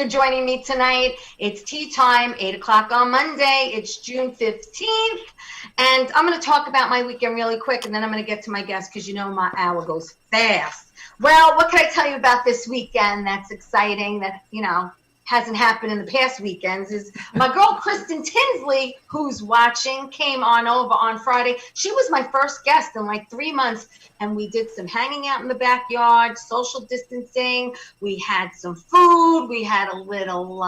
you're joining me tonight. It's tea time, 8 o'clock on Monday. It's June 15th. And I'm going to talk about my weekend really quick, and then I'm going to get to my guest because you know my hour goes fast. Well, what can I tell you about this weekend that's exciting that, you know, hasn't happened in the past weekends is my girl Kristen Tinsley, who's watching, came on over on Friday. She was my first guest in like 3 months, and we did some hanging out in the backyard, social distancing. We had some food. We had a little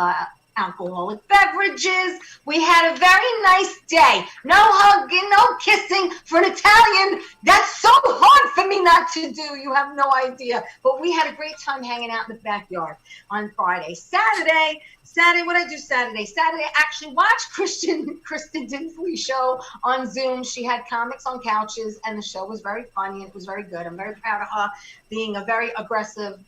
alcoholic beverages. We had a very nice day. No hugging, no kissing. For an Italian, that's so hard for me not to do. You have no idea. But we had a great time hanging out in the backyard on Friday. Saturday, what did I do Saturday? Saturday, I actually watched Kristen Tinsley's show on Zoom. She had comics on couches, and the show was very funny, and it was very good. I'm very proud of her being a very aggressive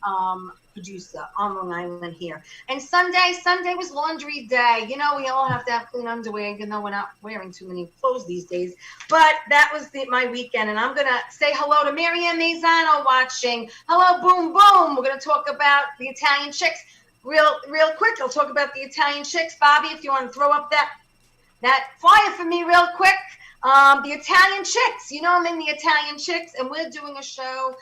producer on Long Island here. And Sunday was laundry day. You know, we all have to have clean underwear, even though we're not wearing too many clothes these days. But that was my weekend, and I'm going to say hello to Marianne Maisano watching. Hello, boom, boom. We're going to talk about the Italian chicks. Real quick, I'll talk about the Italian chicks. Bobby, if you want to throw up that flyer for me real quick. The Italian chicks. You know I'm in the Italian chicks, and we're doing a show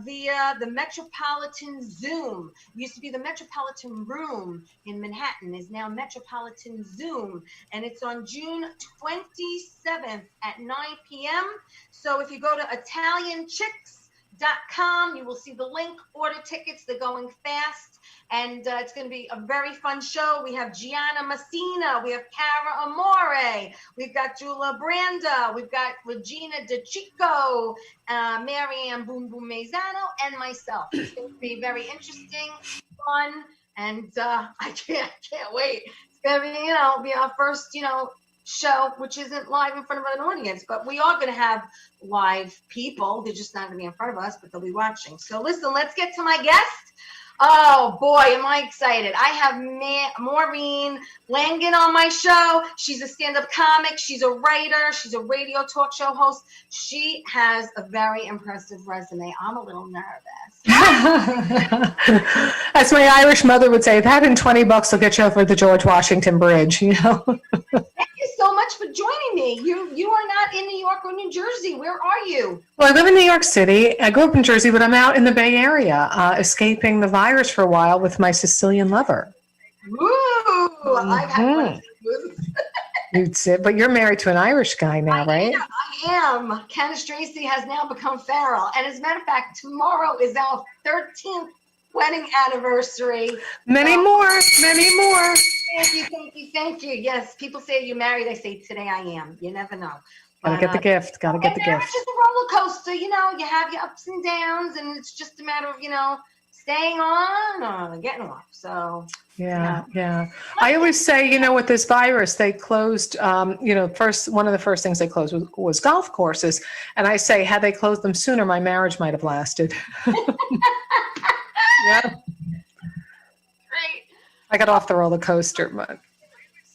via the Metropolitan Zoom. It used to be the Metropolitan Room in Manhattan, is now Metropolitan Zoom, and it's on June 27th at 9 p.m. So if you go to ItalianChicks.com, you will see the link. Order tickets, they're going fast. And it's going to be a very fun show. We have Gianna Messina. We have Cara Amore. We've got Julia Branda. We've got Regina DeChico, Marianne Boom Boom Maisano, and myself. It's going to be very interesting, fun, and I can't wait. It's going to be, be our first, show, which isn't live in front of an audience, but we are going to have live people. They're just not going to be in front of us, but they'll be watching. So listen, let's get to my guest. Oh boy, am I excited. I have Maureen Langan on my show. She's a stand-up comic. She's a writer. She's a radio talk show host. She has a very impressive resume. I'm a little nervous. As my Irish mother would say, that and $20 will get you over the George Washington Bridge, Thank you so much for joining me. You are not in New York or New Jersey. Where are you? Well, I live in New York City. I grew up in Jersey, but I'm out in the Bay Area, escaping the virus for a while with my Sicilian lover. Ooh, I've had one of those. But you're married to an Irish guy now, right? I am. Candace Tracy has now become feral. And as a matter of fact, tomorrow is our 13th wedding anniversary. Many more. Thank you. Yes, people say you're married. I say today I am. You never know. Gotta get the gift. It's just a roller coaster. You have your ups and downs, and it's just a matter of, staying on or getting off. So yeah. I always say, with this virus, they closed, one of the first things they closed was golf courses. And I say, had they closed them sooner, my marriage might have lasted. Yeah. Right. I got off the roller coaster. But...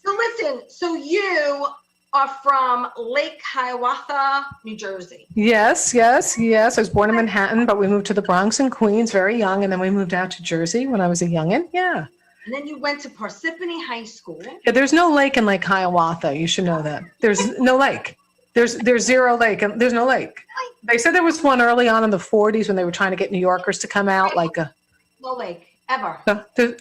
So listen, you are from Lake Hiawatha, New Jersey. Yes. I was born in Manhattan, but we moved to the Bronx and Queens very young, and then we moved out to Jersey when I was a youngin'. Yeah. And then you went to Parsippany High School. Yeah, there's no lake in Lake Hiawatha. You should know that. There's no lake. There's zero lake, and there's no lake. They said there was one early on in the 40s when they were trying to get New Yorkers to come out, no lake. Ever.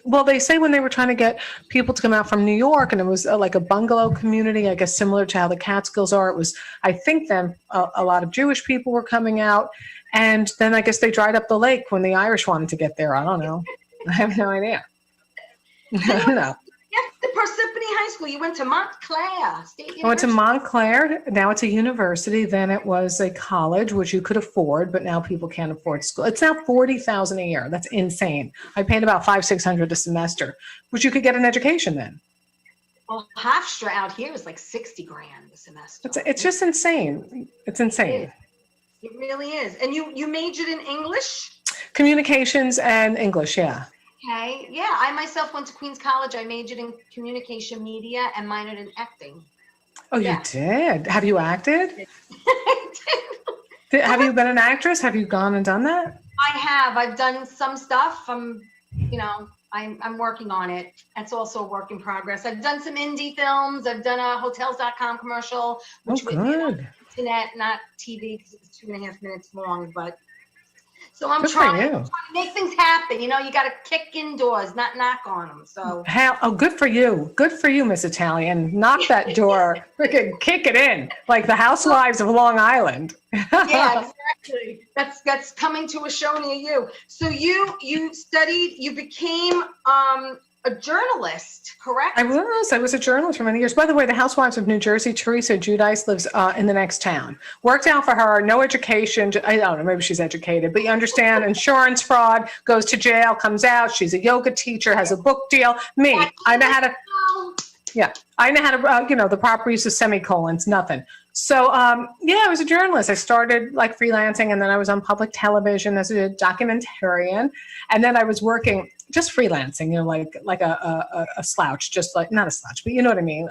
Well, they say when they were trying to get people to come out from New York, and it was like a bungalow community, I guess similar to how the Catskills are. It was, I think then a lot of Jewish people were coming out, and then I guess they dried up the lake when the Irish wanted to get there. I don't know. I have no idea. I don't know. Yes, the Parsippany High School. You went to Montclair State University. I went to Montclair. Now it's a university. Then it was a college, which you could afford, but now people can't afford school. It's now $40,000 a year. That's insane. I paid about $500-600 a semester, which you could get an education then. Well, Hofstra out here is like $60,000 a semester. It's just insane. It's insane. It really is. And you majored in English? Communications and English, yeah. Okay. Yeah, I myself went to Queens College. I majored in communication media and minored in acting. Oh, yeah. You did? Have you acted? I did. Have you been an actress? Have you gone and done that? I have. I've done some stuff. I'm, I'm working on it. That's also a work in progress. I've done some indie films. I've done a Hotels.com commercial, which would be on good. the internet, not TV, because it's 2.5 minutes long. But so I'm Good for trying you. to make things happen. You got to kick indoors, not knock on them. So Good for you. Good for you, Miss Italian. Knock that door. Freaking kick it in. Like the Housewives of Long Island. yeah, exactly. That's coming to a show near you. So you studied, you became a journalist, correct? I was a journalist for many years. By the way, the Housewives of New Jersey, Theresa Giudice lives in the next town. Worked out for her, no education. I don't know, maybe she's educated, but you understand, insurance fraud, goes to jail, comes out. She's a yoga teacher, has a book deal. Me, I know how to, the proper use of semicolons, nothing. So, I was a journalist. I started like freelancing, and then I was on public television as a documentarian. And then I was working just freelancing, like a slouch, just like, not a slouch, but you know what I mean?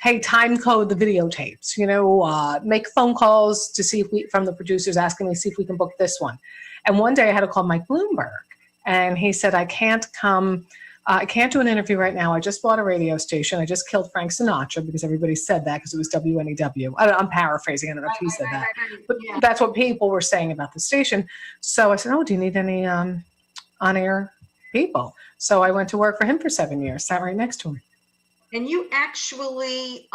Hey, time code the videotapes, make phone calls to see if from the producers asking me, see if we can book this one. And one day I had to call Mike Bloomberg, and he said, I can't do an interview right now. I just bought a radio station. I just killed Frank Sinatra, because everybody said that because it was WNEW. I'm paraphrasing. I don't know if he said that. But that's what people were saying about the station. So I said, do you need any on-air people? So I went to work for him for 7 years, sat right next to him. And you actually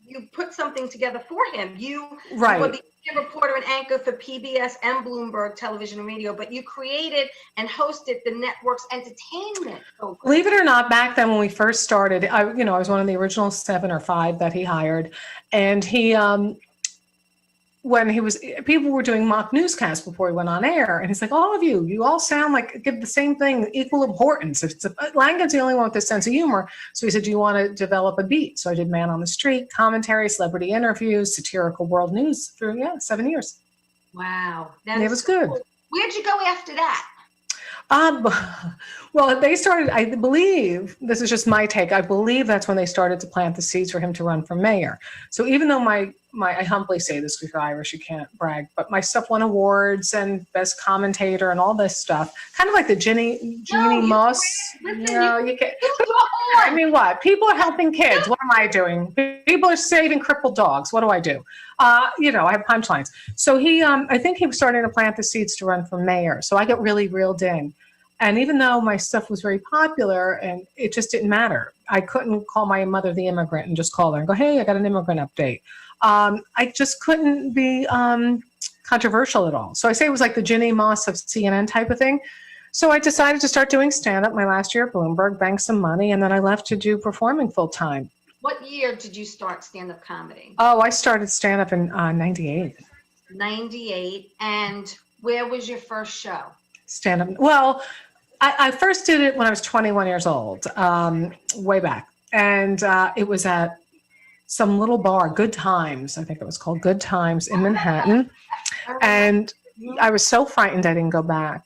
you put something together for him. You were the reporter and anchor for PBS and Bloomberg Television and Radio, but you created and hosted the network's entertainment program. Believe it or not, back then when we first started, I was one of the original 7 or 5 that he hired, and he people were doing mock newscasts before he went on air, and he's like, all of you all sound like, give the same thing equal importance. Langan's the only one with this sense of humor. So he said, do you want to develop a beat? So I did Man on the Street, commentary, celebrity interviews, satirical world news through 7 years. Wow. It was good. Cool. Where'd you go after that? Well, they started, I believe, this is just my take, I believe that's when they started to plant the seeds for him to run for mayor. So even though I humbly say this because you're Irish, you can't brag, but my stuff won awards and best commentator and all this stuff, kind of like the Jeannie Moss. You can't. I mean, what? People are helping kids. What am I doing? People are saving crippled dogs. What do I do? I have punchlines. So I think he was starting to plant the seeds to run for mayor. So I got really reeled in. And even though my stuff was very popular, and it just didn't matter, I couldn't call my mother the immigrant and just call her and go, hey, I got an immigrant update. I just couldn't be controversial at all. So I say it was like the Ginny Moss of CNN type of thing. So I decided to start doing stand-up my last year at Bloomberg, banked some money, and then I left to do performing full time. What year did you start stand-up comedy? Oh, I started stand-up in 98. 98. And where was your first show? Stand-up. Well, I first did it when I was 21 years old, way back. And it was at some little bar, Good Times, I think it was called Good Times in Manhattan. And I was so frightened I didn't go back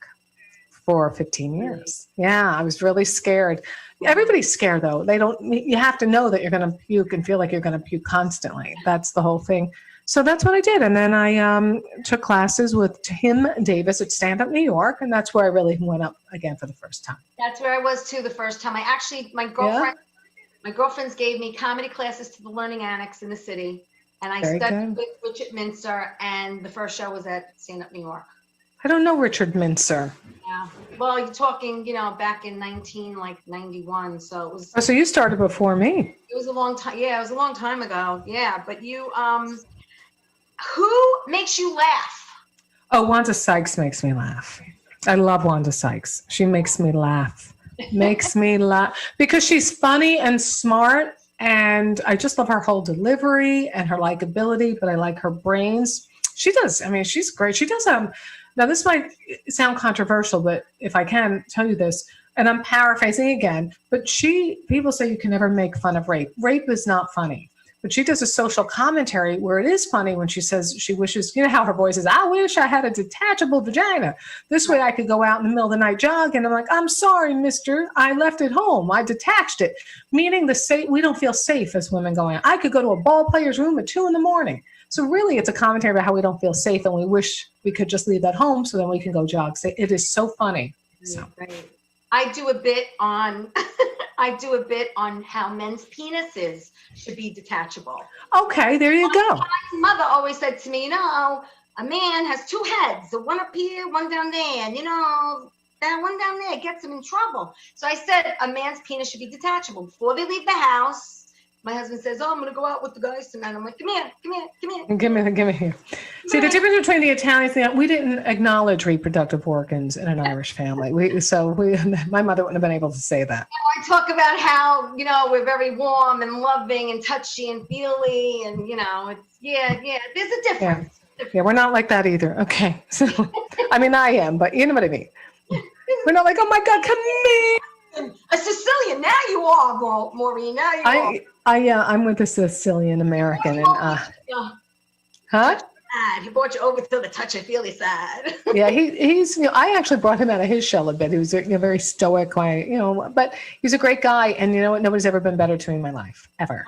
for 15 years. Yeah, I was really scared. Everybody's scared though. You have to know that you're going to puke and feel like you're going to puke constantly. That's the whole thing. So that's what I did. And then I took classes with Tim Davis at Stand Up New York. And that's where I really went up again for the first time. That's where I was too the first time. My girlfriends gave me comedy classes to the Learning Annex in the city. And I studied with Richard Mincer. And the first show was at Stand Up New York. I don't know Richard Mincer. Yeah. Well, you're talking, back in 1991. So it was. Oh, so you started before me. It was a long time. Yeah, it was a long time ago. Yeah. But you, who makes you laugh? Oh, Wanda Sykes makes me laugh. I love Wanda Sykes. She makes me laugh. Makes me laugh because she's funny and smart. And I just love her whole delivery and her likability, but I like her brains. She does. I mean, she's great. She does. Now, this might sound controversial, but if I can tell you this, and I'm paraphrasing again, but people say you can never make fun of rape. Rape is not funny. But she does a social commentary where it is funny when she says she wishes, how her voice is, I wish I had a detachable vagina. This way I could go out in the middle of the night jog. And I'm like, I'm sorry, mister. I left it home. I detached it. Meaning we don't feel safe as women going out. I could go to a ball player's room at 2 a.m. So really, it's a commentary about how we don't feel safe and we wish we could just leave at home so then we can go jog. So it is so funny. So. Right. I do a bit on I do a bit on how men's penises should be detachable. Okay, there you go. My mother always said to me, a man has two heads, the one up here, one down there, and that one down there gets him in trouble. So I said a man's penis should be detachable before they leave the house. My husband says, "Oh, I'm gonna go out with the guys tonight." I'm like, "Come here, come here, come here." Give me here. See, the difference between the Italians, we didn't acknowledge reproductive organs in an Irish family. My mother wouldn't have been able to say that. I talk about how, we're very warm and loving and touchy and feely, and, there's a difference. Yeah, we're not like that either. Okay. So, I mean, I am, but you know what I mean. We're not like, oh my God, come here. A Sicilian, now you are, Maureen. Now you are. I'm with a Sicilian American, and huh? He brought you over to the touchy-feely side. Yeah, he's. I actually brought him out of his shell a bit. He was very stoic, but he's a great guy, and you know what? Nobody's ever been better to me in my life, ever.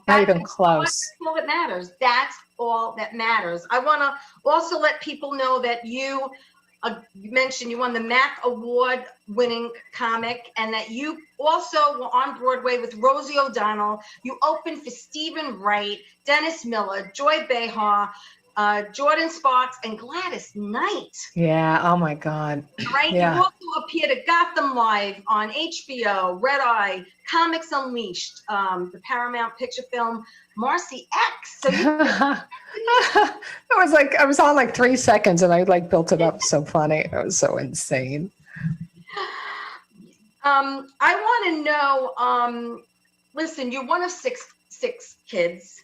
Not even close. That's all that matters. That's all that matters. I want to also let people know that you mentioned you won the MAC award-winning comic, and that you also were on Broadway with Rosie O'Donnell. You opened for Stephen Wright, Dennis Miller, Joy Behar, Jordan Sparks, and Gladys Knight. Yeah. Oh my God. Right. Yeah. You also appeared at Gotham Live on HBO, Red Eye, Comics Unleashed, the Paramount picture film Marcy X. So I was on like 3 seconds, and I built it up so funny. It was so insane. I want to know. Listen, you're one of six kids.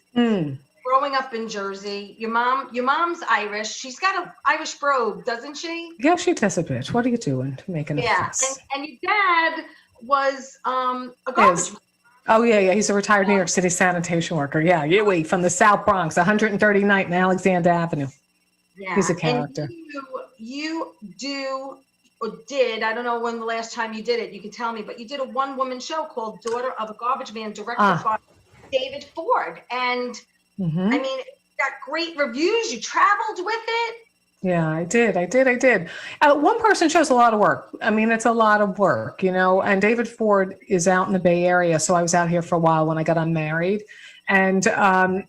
Growing up in Jersey, your mom's Irish. She's got an Irish brogue, doesn't she? Yeah, she does a bit. What are you doing? Making a fuss. And your dad was a garbage man. Oh yeah. He's a retired New York City sanitation worker. Yeah, from the South Bronx, 139th and Alexander Avenue. Yeah, he's a character. And you do or did, I don't know when the last time you did it. You can tell me, but you did a one-woman show called "Daughter of a Garbage Man," directed by David Ford, and. I mean, it got great reviews. You traveled with it. Yeah, I did. One person shows a lot of work. I mean, it's a lot of work, and David Ford is out in the Bay Area. So I was out here for a while when I got unmarried, and I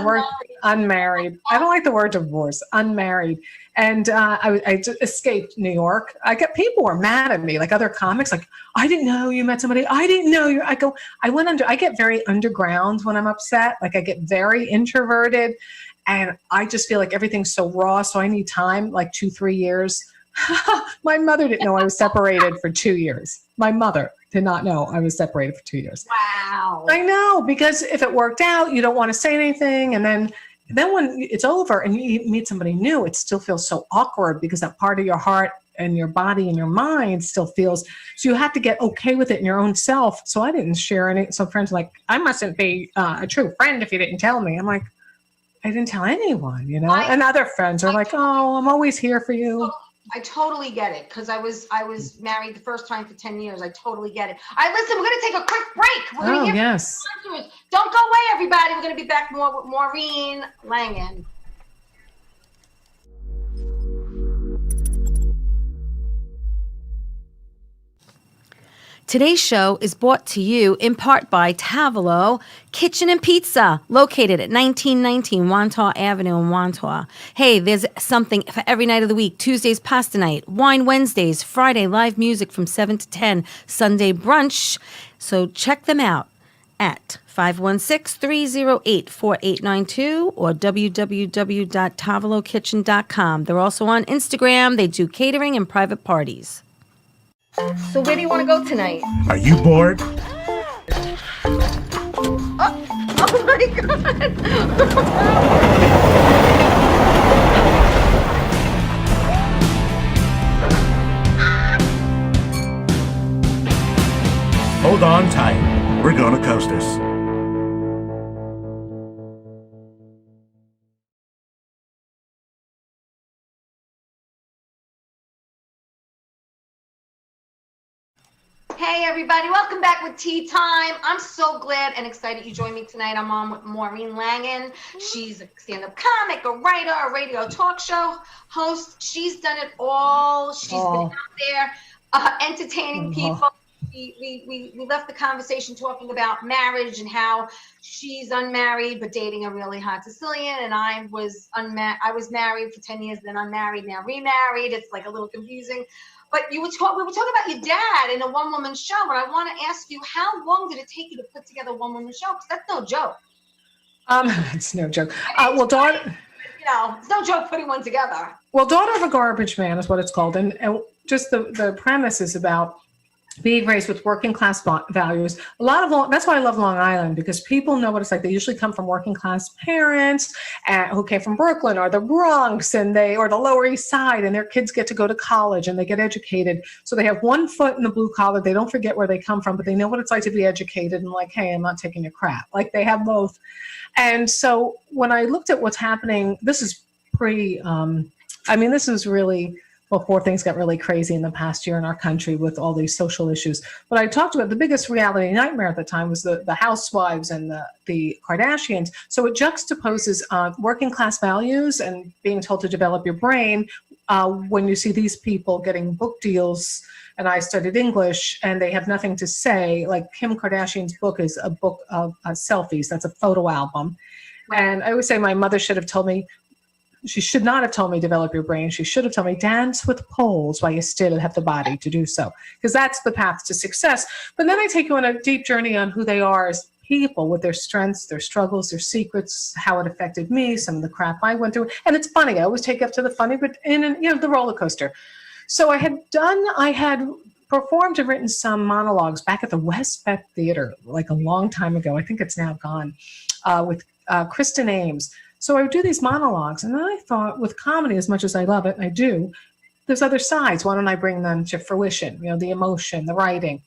worked unmarried. I don't like the word divorce, unmarried. And I just escaped New York. People were mad at me, like other comics, like, I didn't know you met somebody. I didn't know you. I get very underground when I'm upset. Like I get very introverted, and I just feel like everything's so raw. So I need time, like 2-3 years. My mother didn't know I was separated for 2 years. My mother did not know I was separated for 2 years. Wow. I know, because if it worked out, you don't want to say anything. And then when it's over and you meet somebody new, it still feels so awkward because that part of your heart and your body and your mind still feels, so you have to get okay with it in your own self. So I didn't share any. So friends are like, I mustn't be a true friend if you didn't tell me. I'm like, I didn't tell anyone, and other friends are like, oh, I'm always here for you. I totally get it, because I was married the first time for 10 years. I totally get it. All right, listen, we're going to take a quick break. We're going to yes. Don't go away, everybody. We're going to be back more with Maureen Langan. Today's show is brought to you in part by Tavolo Kitchen and Pizza, located at 1919 Wantaw Avenue in Wantaw. Hey, there's something for every night of the week. Tuesdays, pasta night. Wine Wednesdays. Friday, live music from 7 to 10. Sunday, brunch. So check them out at 516-308-4892 or www.tavolokitchen.com. They're also on Instagram. They do catering and private parties. So where do you want to go tonight? Are you bored? Oh my God! Hold on tight. We're gonna coast this. Hey everybody, welcome back with Tea Time. I'm so glad and excited you joined me tonight. I'm on with Maureen Langan. She's a stand-up comic, a writer, a radio talk show host. She's done it all. She's been out there entertaining people. We left the conversation talking about marriage and how she's unmarried but dating a really hot Sicilian, and I was married for 10 years, then unmarried, now remarried. It's like a little confusing. But we were talking about your dad in a one-woman show, and I want to ask you, how long did it take you to put together a one-woman show? Because that's no joke. It's no joke. Well, daughter, it's no joke putting one together. Well, Daughter of a Garbage Man is what it's called, and just the premise is about being raised with working class values. That's why I love Long Island, because people know what it's like. They usually come from working class parents who came from Brooklyn or the Bronx or the Lower East Side, and their kids get to go to college and they get educated. So they have one foot in the blue collar. They don't forget where they come from, but they know what it's like to be educated and like, hey, I'm not taking your crap. Like they have both. And so when I looked at what's happening, this is this is really, before things got really crazy in the past year in our country with all these social issues. But I talked about the biggest reality nightmare at the time was the housewives and the Kardashians. So it juxtaposes working class values and being told to develop your brain when you see these people getting book deals. And I studied English, and they have nothing to say. Like Kim Kardashian's book is a book of selfies. That's a photo album. And I always say my mother should have told me, she should not have told me develop your brain. She should have told me dance with poles while you still have the body to do so, because that's the path to success. But then I take you on a deep journey on who they are as people, with their strengths, their struggles, their secrets, how it affected me, some of the crap I went through. And it's funny. I always take up to the funny, but in the roller coaster. So I had performed and written some monologues back at the West Beck Theater like a long time ago. I think it's now gone, with Kristen Ames. So I would do these monologues, and then I thought, with comedy, as much as I love it, and I do, there's other sides. Why don't I bring them to fruition? The emotion, the writing.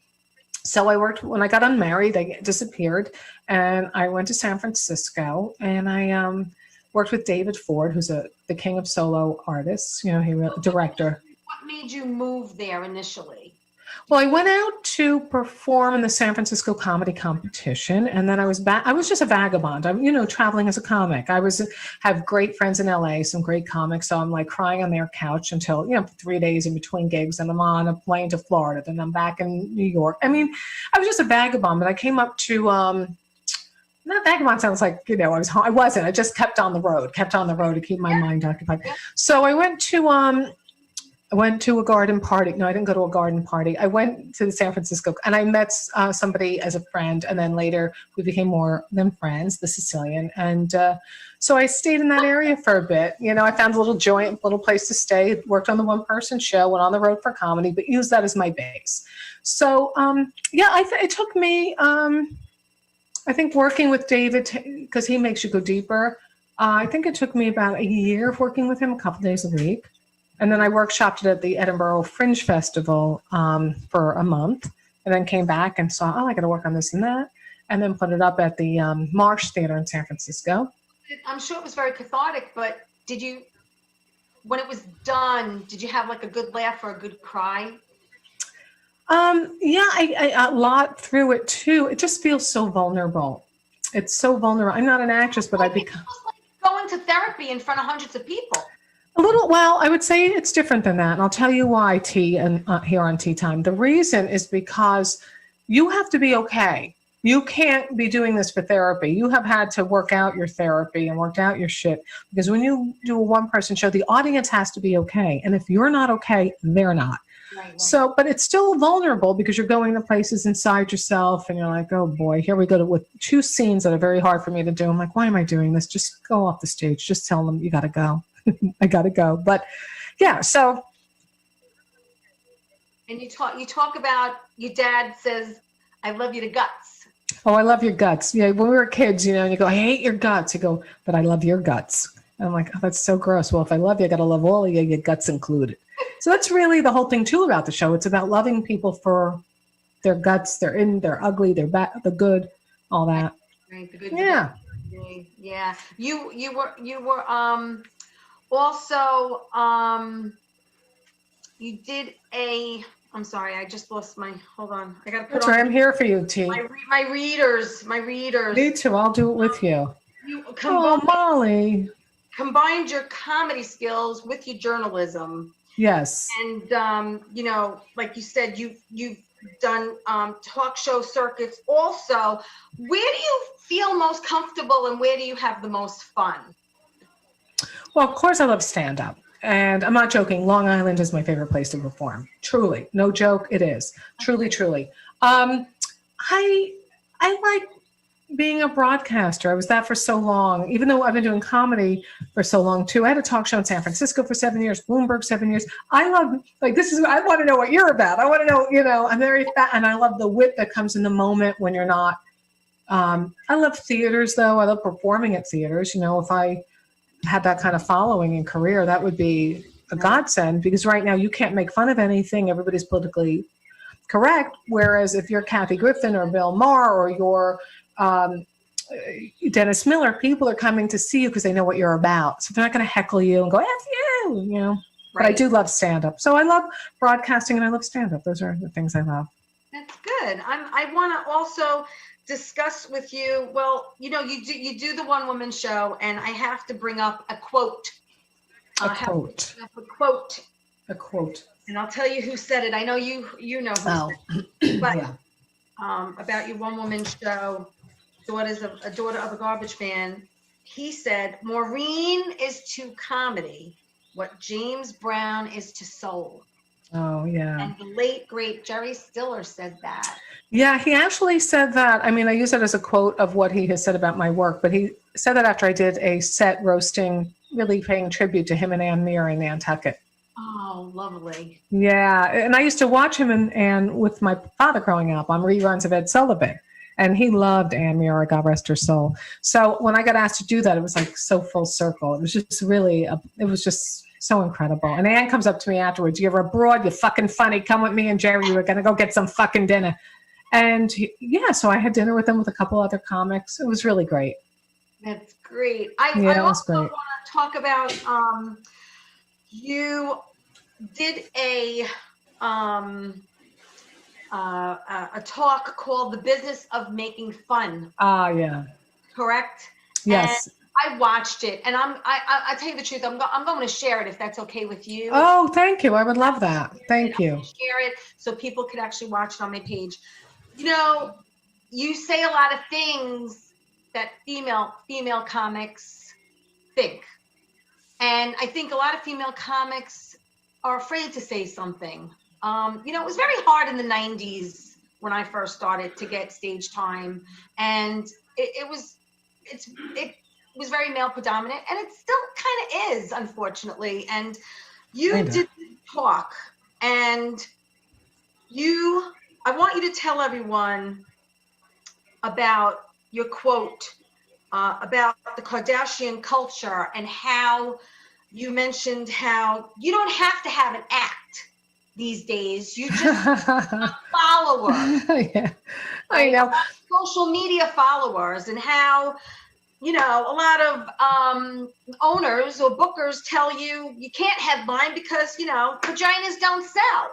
So I worked, when I got unmarried, I disappeared, and I went to San Francisco, and I worked with David Ford, who's the king of solo artists, director. What made you move there initially? Well, I went out to perform in the San Francisco comedy competition, and then I was back. I was just a vagabond. I'm, traveling as a comic. Have great friends in LA, some great comics. So I'm like crying on their couch until, 3 days in between gigs, and I'm on a plane to Florida. Then I'm back in New York. I mean, I was just a vagabond, but I came up to, not vagabond sounds like, I wasn't. I just kept on the road to keep my mind occupied. So I went to a garden party. No, I didn't go to a garden party. I went to San Francisco, and I met somebody as a friend, and then later we became more than friends, the Sicilian. And so I stayed in that area for a bit. I found a little place to stay, worked on the one-person show, went on the road for comedy, but used that as my base. So, it took me, I think working with David, because he makes you go deeper, I think it took me about a year of working with him, a couple days a week. And then I workshopped it at the Edinburgh Fringe Festival for a month, and then came back and saw, I got to work on this and that, and then put it up at the Marsh Theater in San Francisco. I'm sure it was very cathartic, but when it was done, did you have like a good laugh or a good cry? I a lot through it too. It just feels so vulnerable. It's so vulnerable. I'm not an actress, but I become like going to therapy in front of hundreds of people. I would say it's different than that. And I'll tell you why, T, and here on Tea Time. The reason is because you have to be okay. You can't be doing this for therapy. You have had to work out your therapy and worked out your shit. Because when you do a one-person show, the audience has to be okay. And if you're not okay, they're not. Right. So, but it's still vulnerable because you're going to places inside yourself, and you're like, oh boy, here we go with 2 scenes that are very hard for me to do. I'm like, why am I doing this? Just go off the stage. Just tell them you got to go. I got to go. But yeah, so. And you talk about your dad says, I love you to guts. Oh, I love your guts. Yeah. When we were kids, and you go, I hate your guts. You go, but I love your guts. And I'm like, oh, that's so gross. Well, if I love you, I got to love all of you, your guts included. So that's really the whole thing too about the show. It's about loving people for their guts, their ugly, their bad, the good, all that. Right. The good. Yeah. Yeah. You were also, you did I'm sorry, I just lost my, hold on. I got to put That's on right. I'm here for you, T. my readers, my readers. Me too. I'll do it with you. You Oh, Molly. combined your comedy skills with your journalism. Yes. And, you know, like you said, you've done talk show circuits also. Where do you feel most comfortable and where do you have the most fun? Well, of course, I love stand-up. And I'm not joking. Long Island is my favorite place to perform. Truly. No joke. It is. Truly, truly. I like being a broadcaster. I was that for so long, even though I've been doing comedy for so long too. I had a talk show in San Francisco for 7 years, Bloomberg 7 years. I love, like, I want to know what you're about. I want to know, you know, I'm very fat and I love the wit that comes in the moment when you're not. I love theaters though. I love performing at theaters. You know, if I had that kind of following and career, that would be a godsend, because right now you can't make fun of anything. Everybody's politically correct. Whereas if you're Kathy Griffin or Bill Maher or you're Dennis Miller, people are coming to see you because they know what you're about. So they're not going to heckle you and go, F you, you know. Right. But I do love stand-up. So I love broadcasting and I love stand-up. Those are the things I love. That's good. I want to also discuss with you, well, you know, you do the one-woman show, and I have to bring up a quote. A quote. A quote. And I'll tell you who said it. I know you know who said it. But Yeah. About your one-woman show, a daughter of a garbage man, he said, Maureen is to comedy what James Brown is to soul. Oh, yeah. And the late, great Jerry Stiller said that. Yeah, he actually said that. I mean, I use it as a quote of what he has said about my work, but he said that after I did a set roasting, really paying tribute to him and Ann Muir in Nantucket. Oh, lovely. Yeah, and I used to watch him and with my father growing up on reruns of Ed Sullivan, and he loved Ann Muir, God rest her soul. So when I got asked to do that, it was like so full circle. It was just really, it was just so incredible. And Ann comes up to me afterwards, you're abroad, you're fucking funny, come with me and Jerry, we're going to go get some fucking dinner. And yeah, so I had dinner with him with a couple other comics. It was really great. That's great. Yeah, I it was also great. want to talk about, you did a talk called The Business of Making Fun. Yeah. Correct? Yes. And I watched it, and I tell you the truth, I'm going to share it if that's okay with you. Oh, thank you. I would love that. Thank you. Share it so people could actually watch it on my page. You know, you say a lot of things that female comics think. And I think a lot of female comics are afraid to say something. You know, it was very hard in the 90s when I first started to get stage time. And it was very male predominant, and it still kind of is, unfortunately. And you did talk, and I want you to tell everyone about your quote about the Kardashian culture, and how you mentioned how you don't have to have an act these days. You just a follower. Yeah, I know. Social media followers, and how, you know, a lot of owners or bookers tell you can't headline because, you know, vaginas don't sell.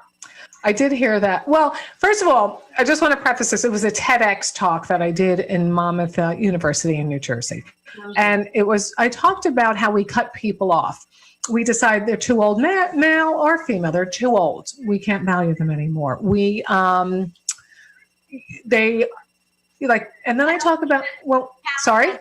I did hear that. Well, first of all, I just want to preface this. It was a TEDx talk that I did in Monmouth University in New Jersey. And I talked about how we cut people off. We decide they're too old, male or female, they're too old. We can't value them anymore. And then I talk about, sorry?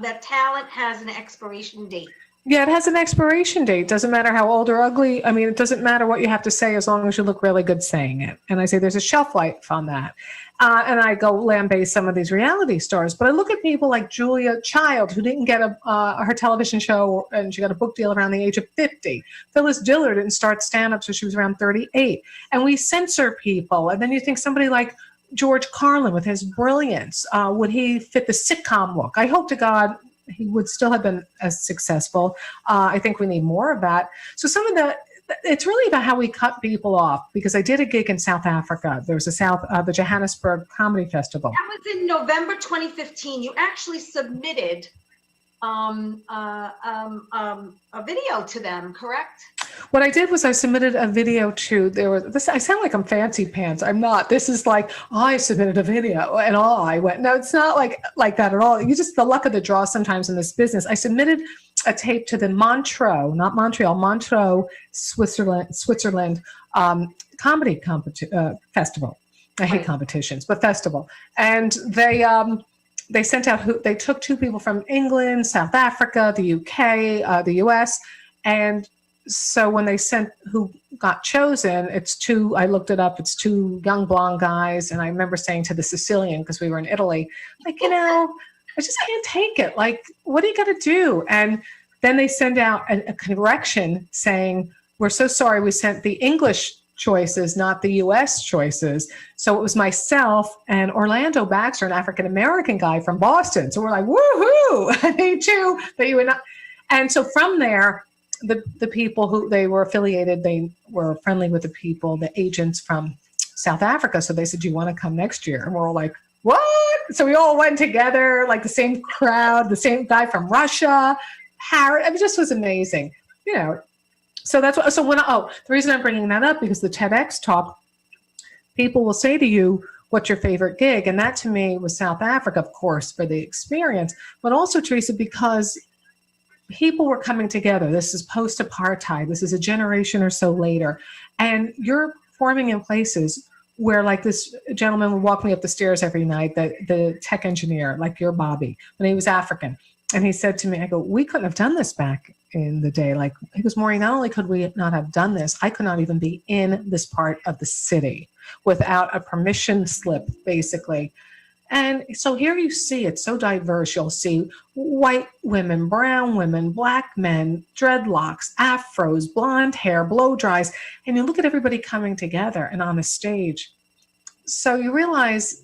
That talent has an expiration date. Yeah, it has an expiration date. Doesn't matter how old or ugly. I mean, it doesn't matter what you have to say as long as you look really good saying it. And I say there's a shelf life on that. And I go lambaste some of these reality stars. But I look at people like Julia Child, who didn't get her television show, and she got a book deal around the age of 50. Phyllis Diller didn't start stand-up till she was around 38. And we censor people. And then you think somebody like George Carlin, with his brilliance, would he fit the sitcom look? I hope to God he would still have been as successful. I think we need more of that. So it's really about how we cut people off, because I did a gig in South Africa. There was the Johannesburg Comedy Festival. That was in November 2015. You actually submitted a video to them, correct? What I did was I submitted a video to, there was this, I sound like I'm fancy pants. I'm not. This is like, I submitted a video and I went, no, it's not like that at all. You just, the luck of the draw sometimes in this business. I submitted a tape to the Montreux, not Montreal, Montreux, Switzerland comedy festival. I hate competitions, but festival. And they sent out, they took 2 people from England, South Africa, the UK, the US. And so when they sent who got chosen, it's 2, I looked it up, it's 2 young blonde guys. And I remember saying to the Sicilian, because we were in Italy, like, I just can't take it. Like, what do you got to do? And then they send out a correction saying, we're so sorry, we sent the English choices, not the US choices. So it was myself and Orlando Baxter, an African-American guy from Boston. So we're like, woohoo, me too, that you would not. And so from there, the people who they were affiliated, they were friendly with the people, the agents from South Africa. So they said, do you want to come next year? And we're all like, what? So we all went together, like the same crowd, the same guy from Russia, Harry. It just was amazing, So that's what, the reason I'm bringing that up, because the TEDx talk, people will say to you, what's your favorite gig? And that to me was South Africa, of course, for the experience, but also, Theresa, because people were coming together. This is post-apartheid. This is a generation or so later. And you're forming in places where, like, this gentleman would walk me up the stairs every night, the tech engineer, like your Bobby, when he was African. And he said to me, I go, we couldn't have done this back in the day. Like, he goes, Maureen, not only could we not have done this, I could not even be in this part of the city without a permission slip, basically. And so here you see it's so diverse. You'll see white women, brown women, black men, dreadlocks, afros, blonde hair, blow dries. And you look at everybody coming together and on a stage. So you realize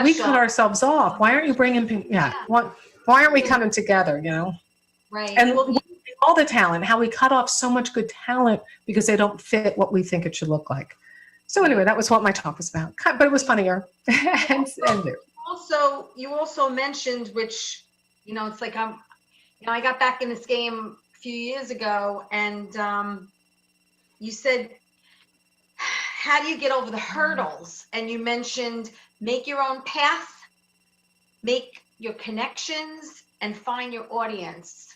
we cut ourselves off. Why aren't you bringing people? Yeah. Why aren't we coming together, Right. And all the talent, how we cut off so much good talent because they don't fit what we think it should look like. So anyway, that was what my talk was about. But it was funnier. You also mentioned, which, it's like I got back in this game a few years ago, and you said, how do you get over the hurdles? And you mentioned make your own path, make your connections, and find your audience.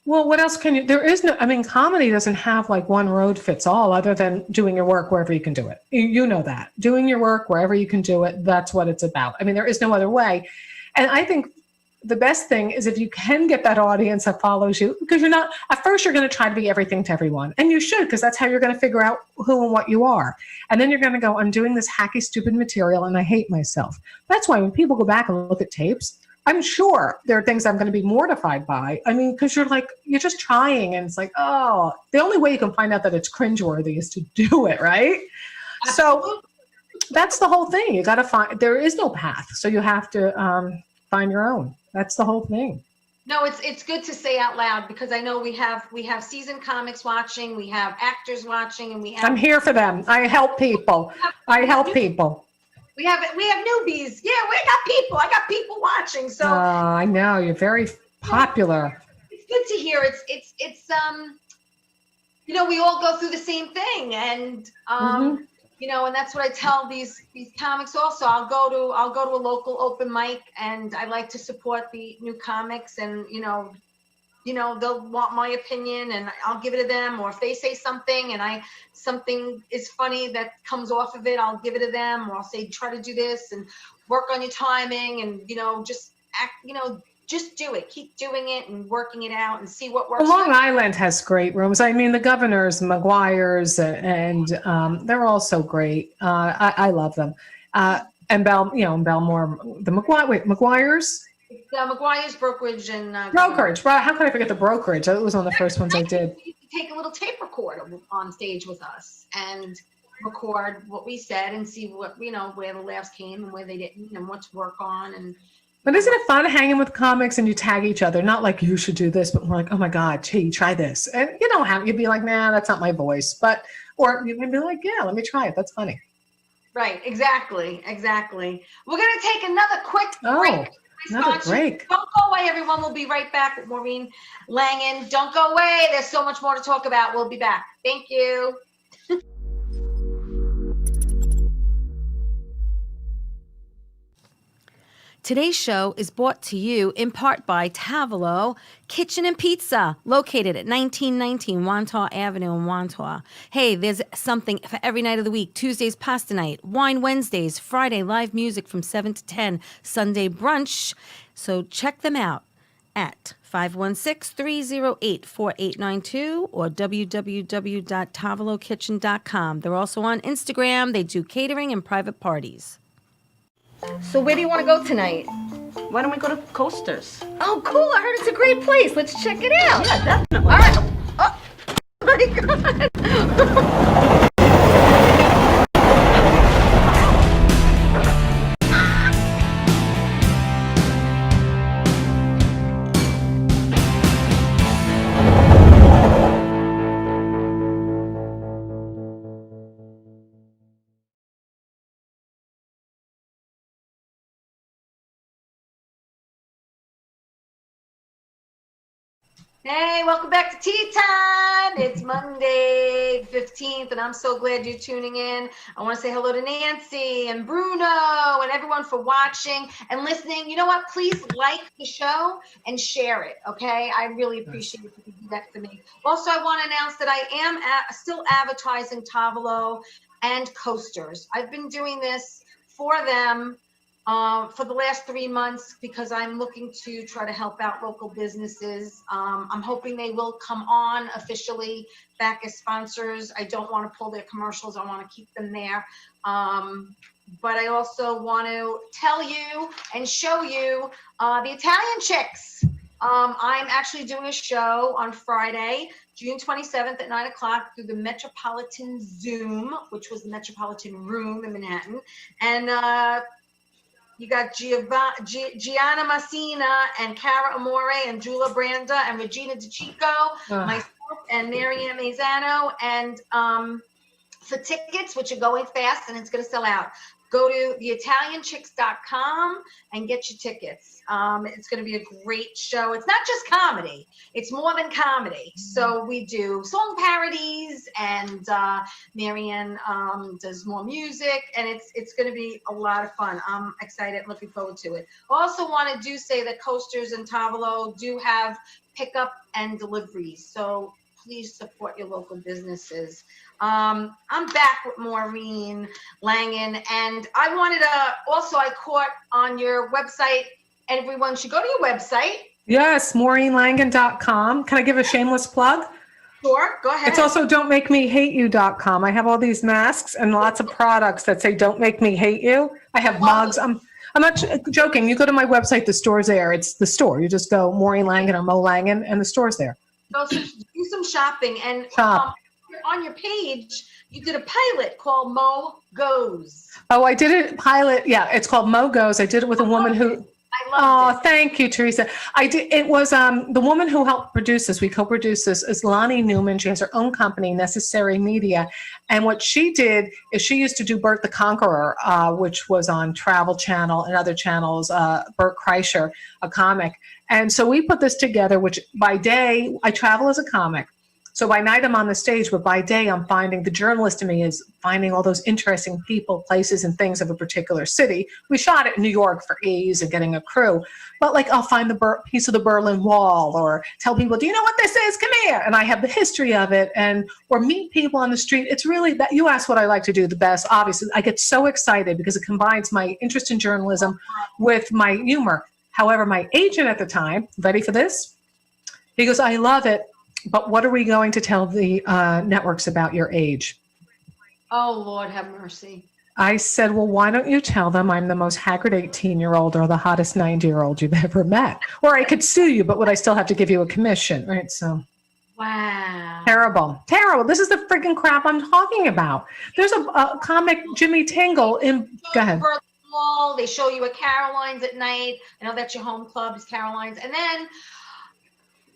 Well, what else can you, there is no, comedy doesn't have like one road fits all other than doing your work wherever you can do it. You know that. Doing your work wherever you can do it, that's what it's about. There is no other way. And I think the best thing is if you can get that audience that follows you, because at first you're going to try to be everything to everyone. And you should, because that's how you're going to figure out who and what you are. And then you're going to go, I'm doing this hacky, stupid material and I hate myself. That's why when people go back and look at tapes, I'm sure there are things I'm going to be mortified by. Because you're just trying, and it's like, oh, the only way you can find out that it's cringeworthy is to do it, right? Absolutely. So that's the whole thing. You got to find, there is no path. So you have to find your own. That's the whole thing. No, it's good to say out loud, because I know we have seasoned comics watching, we have actors watching, and I'm here for them. I help people. We have newbies. Yeah, I got people watching. So I know you're very popular. It's good to hear. It's we all go through the same thing, and and that's what I tell these comics also. I'll go to a local open mic, and I like to support the new comics, and they'll want my opinion, and I'll give it to them. Or if they say something and something is funny that comes off of it, I'll give it to them. Or I'll say, try to do this and work on your timing, and just act. Just do it. Keep doing it and working it out and see what works. Long Island has great rooms. The Governors, McGuire's, and they're all so great. I love them. And Belmore, the McGuire's. McGuire's brokerage and brokerage. Right? How could I forget the brokerage? That was one of the first ones I did. Take a little tape recorder on stage with us and record what we said and see what where the laughs came and where they didn't, and what to work on. But isn't it fun hanging with comics and you tag each other? Not like you should do this, but more like, oh my God, gee, try this. And you'd be like, nah, that's not my voice. Or you'd be like, yeah, let me try it. That's funny. Right. Exactly. We're going to take another quick break. Another break. Don't go away, everyone. We'll be right back with Maureen Langan. Don't go away. There's so much more to talk about. We'll be back. Thank you. Today's show is brought to you in part by Tavolo Kitchen and Pizza, located at 1919 Wantaw Avenue in Wantaw. Hey, there's something for every night of the week. Tuesdays, pasta night, wine Wednesdays, Friday, live music from 7 to 10, Sunday brunch. So check them out at 516-308-4892 or www.tavolokitchen.com. They're also on Instagram. They do catering and private parties. So where do you want to go tonight? Why don't we go to Coasters? Oh, cool. I heard it's a great place. Let's check it out. Yeah, definitely. All right. Oh, my God. Hey, welcome back to Tea Time. It's Monday 15th, and I'm so glad you're tuning in. I want to say hello to Nancy and Bruno and everyone for watching and listening. You know what? Please like the show and share it, okay? I really appreciate it if you do that for me. Also, I want to announce that I am still advertising Tavolo and Coasters. I've been doing this for them for the last 3 months because I'm looking to try to help out local businesses. I'm hoping they will come on officially back as sponsors. I don't want to pull their commercials. I want to keep them there. But I also want to tell you and show you the Italian Chicks. I'm actually doing a show on Friday, June 27th at 9 o'clock through the Metropolitan Zoom, which was the Metropolitan Room in Manhattan. And you got Gianna Massina and Cara Amore and Jula Branda and Regina DeChico, myself and Marianne Mazzano. And for tickets, which are going fast and it's going to sell out, go to theitalianchicks.com and get your tickets. It's going to be a great show. It's not just comedy. It's more than comedy. So we do song parodies, and Marianne does more music, and it's going to be a lot of fun. I'm excited, looking forward to it. Also want to say that Coasters and Tavolo do have pickup and deliveries. So please support your local businesses. I'm back with Maureen Langan, and I wanted to I caught on your website, and everyone should go to your website. Yes, MaureenLangan.com. Can I give a shameless plug? Sure, go ahead. It's also don'tmakemehate.you.com. I have all these masks and lots of products that say "Don't make me hate you." I have mugs. I'm not joking. You go to my website, the store's there. It's the store. You just go Maureen Langan or Mo Langan, and the store's there. Go do some shopping, and on your page, you did a pilot called Mo Goes. Oh, I did a pilot. Yeah, it's called Mo Goes. I did it with a woman who. I love it. Thank you, Theresa. I did. It was the woman who helped produce this. We co-produced this is Lonnie Newman. She has her own company, Necessary Media, and what she did is she used to do Bert the Conqueror, which was on Travel Channel and other channels. Bert Kreischer, a comic, and so we put this together. Which by day I travel as a comic. So by night I'm on the stage, but by day I'm finding the journalist in me is finding all those interesting people, places, and things of a particular city. We shot it in New York for ease and getting a crew, but like I'll find the piece of the Berlin Wall or tell people, do you know what this is? Come here. And I have the history of it, or meet people on the street. It's really that you asked what I like to do the best. Obviously, I get so excited because it combines my interest in journalism with my humor. However, my agent at the time, ready for this? He goes, I love it. But what are we going to tell the networks about your age? Oh, Lord, have mercy. I said, well, why don't you tell them I'm the most haggard 18-year-old or the hottest 90-year-old you've ever met? Or I could sue you, but would I still have to give you a commission, right? So, wow. Terrible. This is the freaking crap I'm talking about. There's a comic, Jimmy Tingle, in, go ahead. Wall. They show you at Caroline's at night. I know that's your home club is Caroline's. And then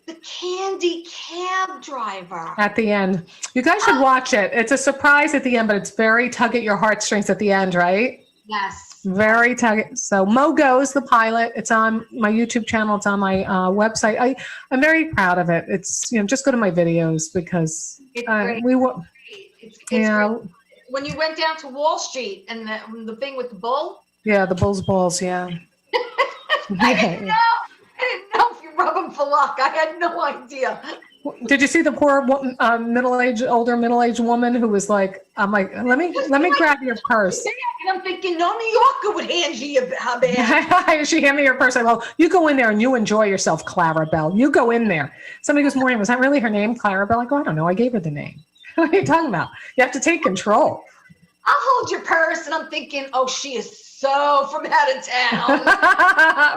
the candy cab driver. At the end. You guys should watch it. It's a surprise at the end, but it's very tug at your heartstrings at the end, right? Yes. Very talented. So Mo Goes, the pilot. It's on my YouTube channel. It's on my website. I'm very proud of it. It's, just go to my videos because It's great. we were, It's yeah, great. When you went down to Wall Street and the thing with the bull, yeah, the Bulls balls, yeah. I didn't know if you rub them for luck. I had no idea. Did you see the poor older middle-aged woman who was like, I'm like, let me grab your purse. And I'm thinking, no New Yorker would hand you her bag. She handed me her purse. I go, you go in there and you enjoy yourself, Clara Bell. You go in there. Somebody goes, Maureen, was that really her name, Clara Bell? I go, I don't know. I gave her the name. What are you talking about? You have to take control. I'll hold your purse, and I'm thinking, oh, she is so from out of town.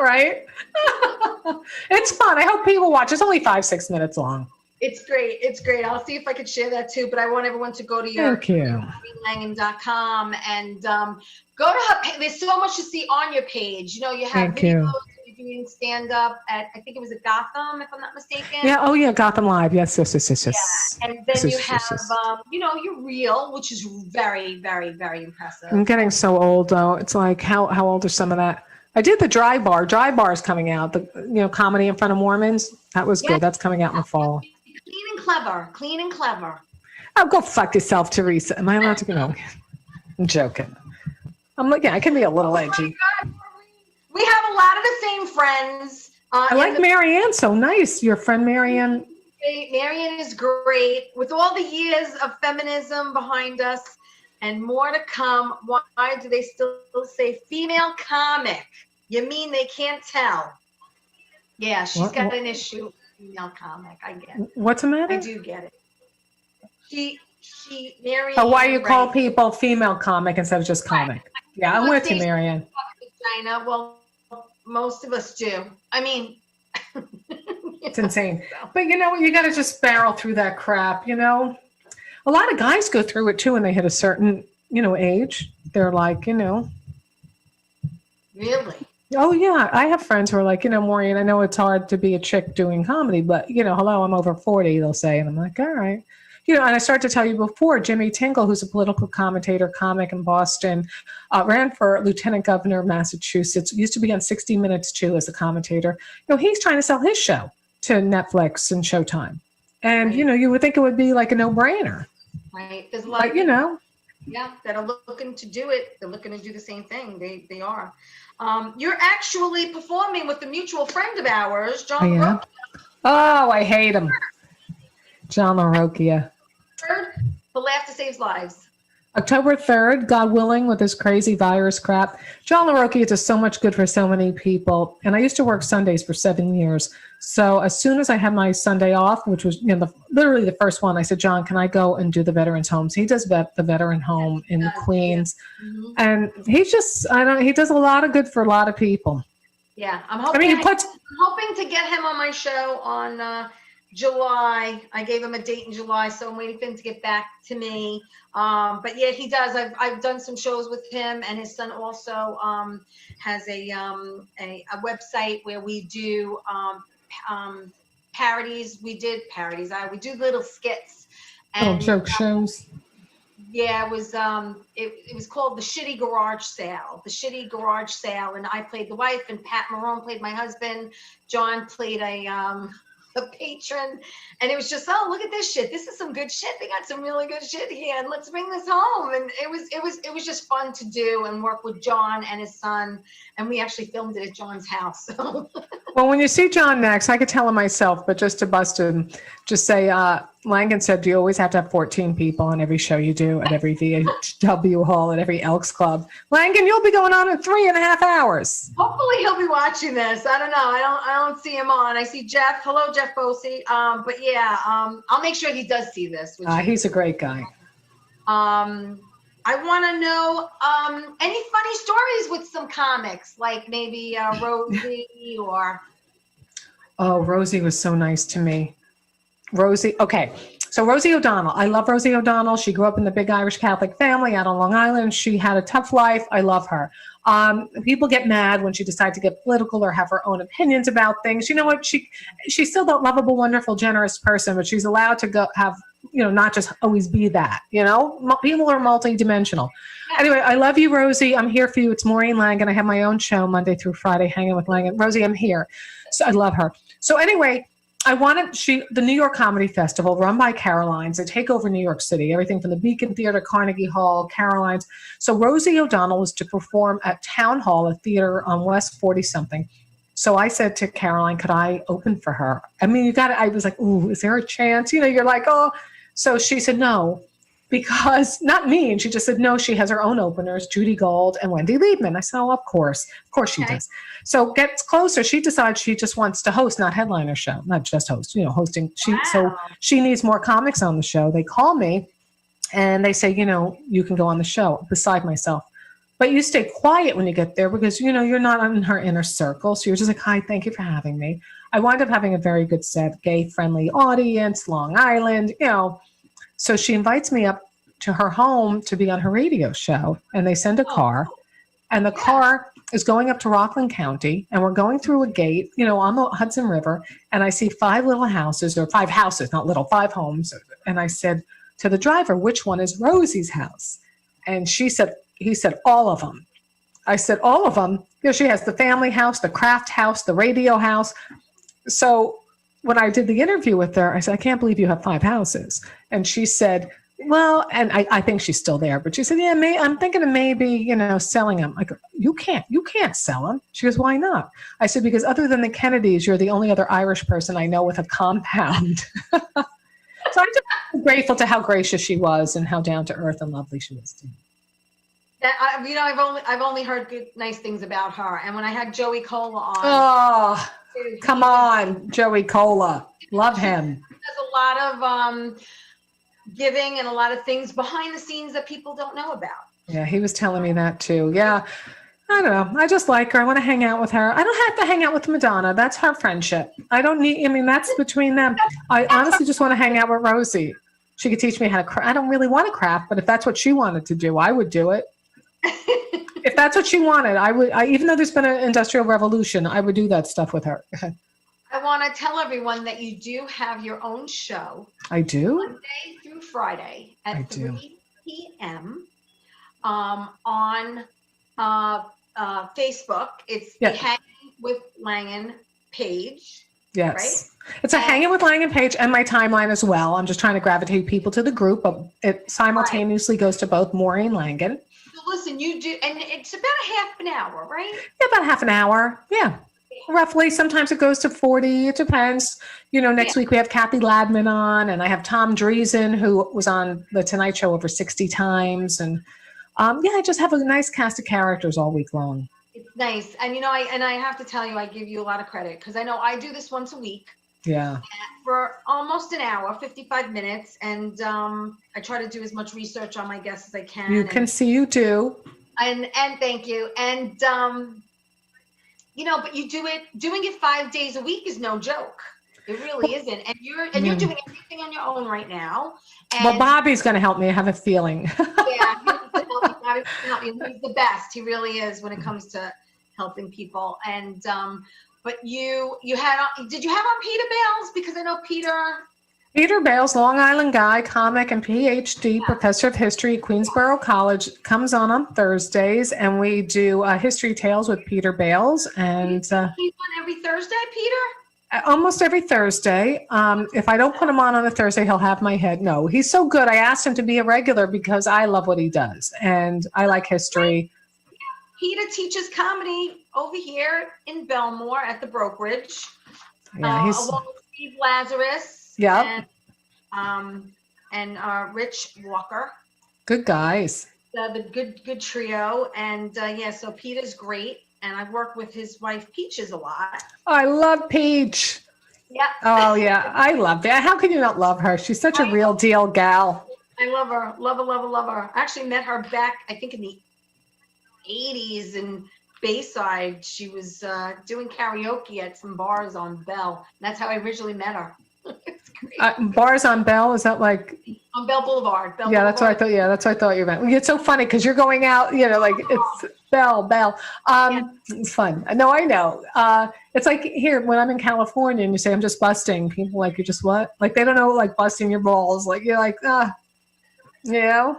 Right? It's fun. I hope people watch. It's only 5-6 minutes long. It's great. It's great. I'll see if I could share that too. But I want everyone to go to your Langan.com and go to her page. There's so much to see on your page. You have Thank videos. you. You're doing stand up at, I think it was at Gotham, if I'm not mistaken. Yeah. Oh, yeah. Gotham Live. Yes. Yeah. And then you have, your reel, which is very, very, very impressive. I'm getting so old, though. It's like, how old is some of that? I did the Dry Bar. Dry Bar is coming out. The comedy in front of Mormons. That was good. That's coming out in the fall. Clean and clever. Oh, go fuck yourself, Theresa. Am I allowed to go? No, I'm joking. I'm like, yeah, I can be a little edgy. We have a lot of the same friends. I like Marianne. So nice. Your friend Marianne. Marianne is great. With all the years of feminism behind us and more to come, why do they still say female comic? You mean they can't tell? Yeah, she's got an issue. Female comic, I get it. What's the matter? I do get it. She, Marianne. Oh, why you call people female comic instead of just comic? Yeah, I'm with you, Marianne. Vagina. Well, most of us do. I mean, it's insane. But you got to just barrel through that crap. A lot of guys go through it too when they hit a certain, age. They're like, Really? Oh, yeah. I have friends who are like, Maureen, I know it's hard to be a chick doing comedy, but, hello, I'm over 40, they'll say. And I'm like, all right. And I started to tell you before, Jimmy Tingle, who's a political commentator, comic in Boston, ran for lieutenant governor of Massachusetts, used to be on 60 Minutes, too, as a commentator. He's trying to sell his show to Netflix and Showtime. And, you would think it would be like a no-brainer. Right. There's a lot of yeah, that are looking to do it. They're looking to do the same thing. They are. You're actually performing with a mutual friend of ours, John LaRocchia. Oh, I hate him. John LaRocchia. The Laughter Saves Lives. October 3rd, God willing, with this crazy virus crap. John LaRocchia does so much good for so many people. And I used to work Sundays for 7 years. So as soon as I had my Sunday off, which was literally the first one, I said, John, can I go and do the veterans homes? He does the veteran home in Queens. Mm-hmm. And he's just, he does a lot of good for a lot of people. Yeah, I'm hoping to get him on my show on July. I gave him a date in July, so I'm waiting for him to get back to me. But yeah, he does. I've done some shows with him, and his son also has a website where we do parodies. We did parodies. We do little skits and joke shows. Yeah, it was called The Shitty Garage Sale. The Shitty Garage Sale, and I played the wife, and Pat Marone played my husband. John played a patron, and it was just, oh, look at this shit. This is some good shit. They got some really good shit here, and let's bring this home. And it was just fun to do and work with John and his son, and we actually filmed it at John's house. So. Well, when you see John next, I could tell him myself, but just to bust him, just say, Langan said, do you always have to have 14 people on every show you do, at every VHW hall, at every Elks Club? Langan, you'll be going on in 3.5 hours. Hopefully he'll be watching this. I don't know. I don't see him on. I see Jeff. Hello, Jeff Bosey. But yeah, I'll make sure he does see this. He's a great guy. I want to know any funny stories with some comics, like maybe Rosie or. Oh, Rosie was so nice to me. Rosie, okay. So Rosie O'Donnell. I love Rosie O'Donnell. She grew up in the big Irish Catholic family out on Long Island. She had a tough life. I love her. People get mad when she decides to get political or have her own opinions about things. You know what? She's still that lovable, wonderful, generous person, but she's allowed to go have, not just always be that. People are multidimensional. Anyway, I love you, Rosie. I'm here for you. It's Maureen Langan. I have my own show Monday through Friday, Hanging with Langan. Rosie, I'm here. So I love her. So anyway, the New York Comedy Festival run by Caroline's. They take over New York City, everything from the Beacon Theater, Carnegie Hall, Caroline's. So Rosie O'Donnell was to perform at Town Hall, a theater on West 40-something. So I said to Caroline, could I open for her? I mean, I was like, ooh, is there a chance? You're like, oh. So she said no, because not me. And she just said, no, she has her own openers, Judy Gold and Wendy Liebman. I said, oh, of course she does. So gets closer. She decides she just wants to host, not headliner show, not just host, hosting. So she needs more comics on the show. They call me and they say, you can go on the show beside myself. But you stay quiet when you get there because, you're not in her inner circle. So you're just like, hi, thank you for having me. I wind up having a very good set, gay-friendly audience, Long Island, So she invites me up to her home to be on her radio show. And they send a car. And the car is going up to Rockland County. And we're going through a gate, on the Hudson River. And I see 5 little houses, or 5 houses, not little, 5 homes. And I said to the driver, which one is Rosie's house? And he said, all of them. I said, all of them? She has the family house, the craft house, the radio house. So when I did the interview with her, I said, I can't believe you have 5 houses. And she said, well, and I think she's still there, but she said, yeah, I'm thinking of maybe, selling them. I go, you can't sell them. She goes, why not? I said, because other than the Kennedys, you're the only other Irish person I know with a compound. So I'm just grateful to how gracious she was and how down to earth and lovely she was too. I've only heard nice things about her. And when I had Joey Cola on. Oh, come on, Joey Cola. Love him. There's a lot of giving and a lot of things behind the scenes that people don't know about. Yeah, he was telling me that too. Yeah. I don't know. I just like her. I want to hang out with her. I don't have to hang out with Madonna. That's her friendship. That's between them. I honestly just want to hang out with Rosie. She could teach me how to craft. I don't really want to craft, but if that's what she wanted to do, I would do it. If that's what she wanted, I would. Even though there's been an industrial revolution, I would do that stuff with her. I want to tell everyone that you do have your own show. I do. Monday through Friday at 3 p.m. On Facebook. It's the Hanging with Langan page. Yes. Right? It's a Hanging with Langan page and my timeline as well. I'm just trying to gravitate people to the group, but it simultaneously goes to both Maureen Langan. So listen, you do, and it's about a half an hour, right? Yeah, about half an hour. Yeah. Roughly. Sometimes it goes to 40. It depends. Next week we have Kathy Ladman on, and I have Tom Dreesen, who was on The Tonight Show over 60 times. And I just have a nice cast of characters all week long. It's nice. And, I have to tell you, I give you a lot of credit because I know I do this once a week. Yeah. For almost an hour, 55 minutes. And I try to do as much research on my guests as I can. You can see you do. And thank you. And, but doing it 5 days a week is no joke. It really isn't. And you're doing everything on your own right now. And well, Bobby's going to help me. I have a feeling. Yeah, he's the best. He really is when it comes to helping people. And, but did you have on Peter Bales? Because I know Peter Bales, Long Island guy, comic and PhD, professor of history at Queensborough College, comes on Thursdays, and we do History Tales with Peter Bales. And he's on every Thursday, Peter? Almost every Thursday. If I don't put him on a Thursday, he'll have my head. No, he's so good. I asked him to be a regular because I love what he does, and I like history. Peter teaches comedy over here in Belmore at the brokerage. Yeah, along with Steve Lazarus. Yeah. And Rich Walker. Good guys. The good trio. And so Peter's great. And I've worked with his wife Peaches a lot. Oh, I love Peach. Yeah. Oh yeah, I love that. How can you not love her? She's such a real deal gal. I love her. Love her. I actually met her back, I think in the 80s in Bayside. She was doing karaoke at some bars on Bell. That's how I originally met her. It's great. Bars on Bell, is that like on Bell Boulevard? That's what I thought. Yeah, that's what I thought you meant. It's so funny because you're going out, like it's Bell. It's fun. No, I know. It's like here when I'm in California and you say I'm just busting. People like, you just what? Like they don't know like busting your balls. Like you're like, you know.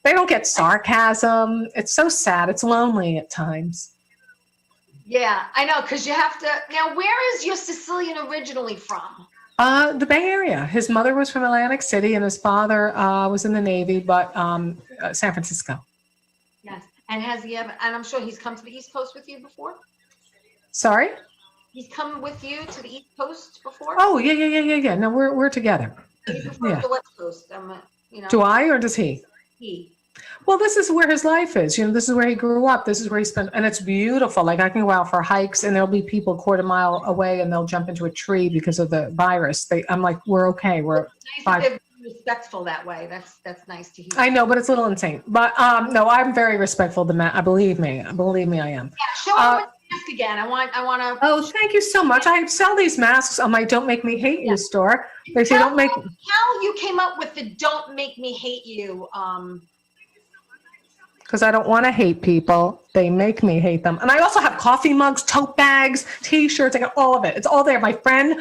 They don't get sarcasm. It's so sad. It's lonely at times. Yeah, I know, because you have to. Now, where is your Sicilian originally from? The Bay Area. His mother was from Atlantic City and his father was in the Navy, but San Francisco. Yes. And has he ever, and I'm sure he's come to the East Coast with you before? Sorry? He's come with you to the East Coast before? Oh, yeah. No, we're together. He prefers the West Coast. Do I or does he? He. Well, this is where his life is. This is where he grew up. This is where he spent, and it's beautiful. Like I can go out for hikes, and there'll be people a quarter mile away, and they'll jump into a tree because of the virus. I'm like, we're okay. We're nice they're respectful that way. That's nice to hear. I know, but it's a little insane. But no, I'm very respectful to Matt. Believe me, I am. Yeah, show him the mask again. I want to. Oh, thank you so much. I sell these masks on my "Don't Make Me Hate You" store. They say don't make. How you came up with the "Don't Make Me Hate You"? Because I don't want to hate people. They make me hate them. And I also have coffee mugs, tote bags, T-shirts. I got all of it. It's all there. My friend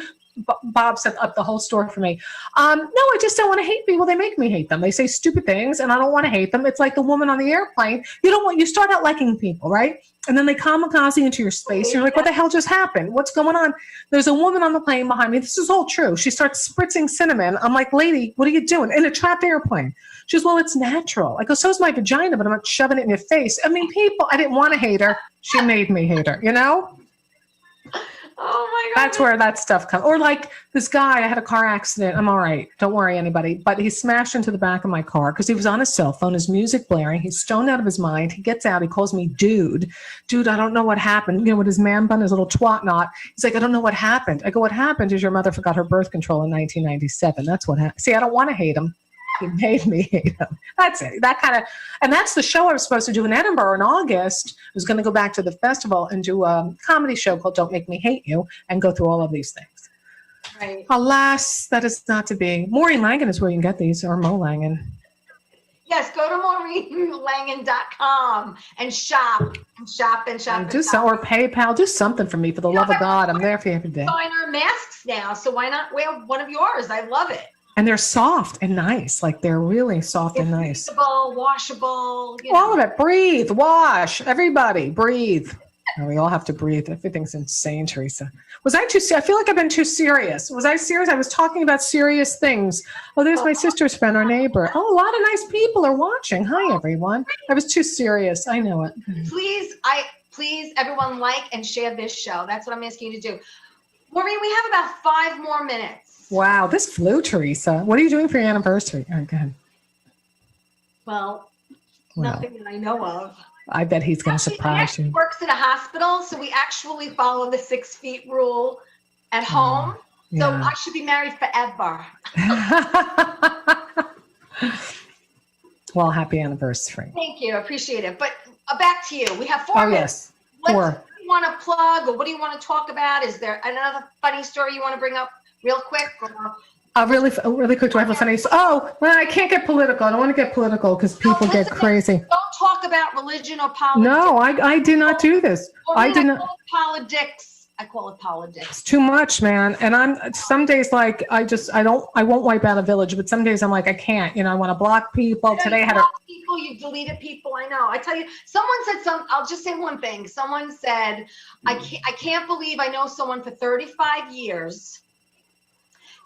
Bob set up the whole store for me. No, I just don't want to hate people. They make me hate them. They say stupid things, and I don't want to hate them. It's like the woman on the airplane. You start out liking people, right? And then they kamikaze into your space. You're like, what the hell just happened? What's going on? There's a woman on the plane behind me. This is all true. She starts spritzing cinnamon. I'm like, lady, what are you doing? In a trapped airplane. She goes, well, it's natural. I go, so's my vagina, but I'm not shoving it in your face. I mean, people, I didn't want to hate her. She made me hate her, Oh my God. That's where that stuff comes. Or like this guy, I had a car accident. I'm all right. Don't worry, anybody. But he smashed into the back of my car because he was on his cell phone, his music blaring. He's stoned out of his mind. He gets out. He calls me dude. Dude, I don't know what happened. With his man bun, his little twat knot. He's like, I don't know what happened. I go, what happened is your mother forgot her birth control in 1997. That's what happened. See, I don't want to hate him. He made me hate him. That's it. And that's the show I was supposed to do in Edinburgh in August. I was going to go back to the festival and do a comedy show called Don't Make Me Hate You and go through all of these things. Right. Alas, that is not to be. Maureen Langan is where you can get these, or Mo Langan. Yes, go to MaureenLangan.com and shop. Or PayPal. Do something for me, for the love of God. I'm there for you every day. Designer masks now, so why not wear one of yours? I love it. And they're soft and nice. Like they're really soft and nice. Breathable, washable. All of it. Breathe, wash. Everybody, breathe. And we all have to breathe. Everything's insane, Theresa. Was I too? I feel like I've been too serious. Was I serious? I was talking about serious things. Oh, there's my sister's friend, our neighbor. Oh, a lot of nice people are watching. Hi, everyone. I was too serious. I know it. Please, everyone, like and share this show. That's what I'm asking you to do. Maureen, we have about 5 more minutes. Wow, this flew, Theresa. What are you doing for your anniversary? All right, go ahead. Well, nothing that I know of. I bet he's going to surprise you. He works at a hospital, so we actually follow the 6 feet rule at home. Yeah. So I should be married forever. Well, happy anniversary. Thank you. Appreciate it. But back to you. We have 4 Yes. minutes. 4. What do you want to plug, or what do you want to talk about? Is there another funny story you want to bring up real quick? Really quick, do I have a funny? Oh, well, I can't get political. I don't want to get political because people get crazy. Don't talk about religion or politics. No, I did not do this. I did not. Politics. I call it politics. It's too much, man. And I'm some days like I won't wipe out a village, but some days I'm like I can't. I want to block people. Today I had people. You deleted people. I know. I tell you, someone said I'll just say one thing. Someone said, I can't believe I know someone for 35 years.